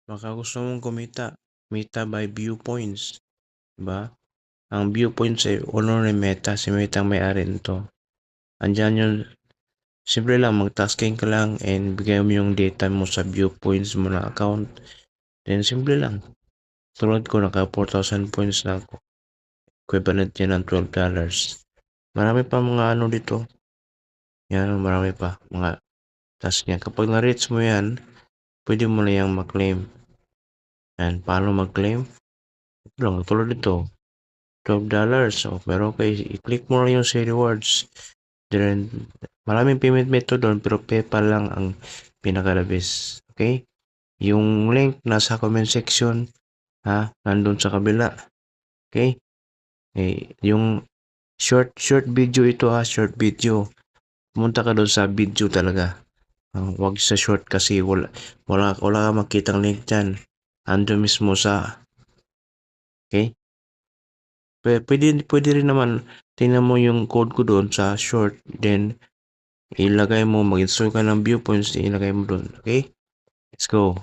Baka gusto mong kumita by viewpoints, diba? Ang viewpoints ay owner ni Meta, si Meta ang may-ari nito. Andiyan yun, simple lang, mag-tasking ka lang and bigay mo yung data mo sa viewpoints mo na account. Then simple lang. Tulad ko, naka 4,000 points na ako. Equivalent yan ng $12. Marami pa mga ano dito. Yan, marami pa. Mga task niya. Kapag na-reach mo yan, pwede mo na yung mag-claim. Yan, paano mag-claim? Lang, tulad dito. $12. So, meron kayo, i-click mo lang yung say rewards. Then, maraming payment method doon, pero PayPal lang ang pinaka-best. Okay? Yung link nasa comment section, nandun sa kabila. Okay? Yung short video ito, short video. Pumunta ka doon sa video talaga. Wag sa short kasi wala ka makitang link dyan. Ando mismo sa, okay? Pwede rin naman, tingnan mo yung code ko doon sa short, then ilagay mo, mag-install ka ng viewpoints, ilagay mo doon, okay? Let's go.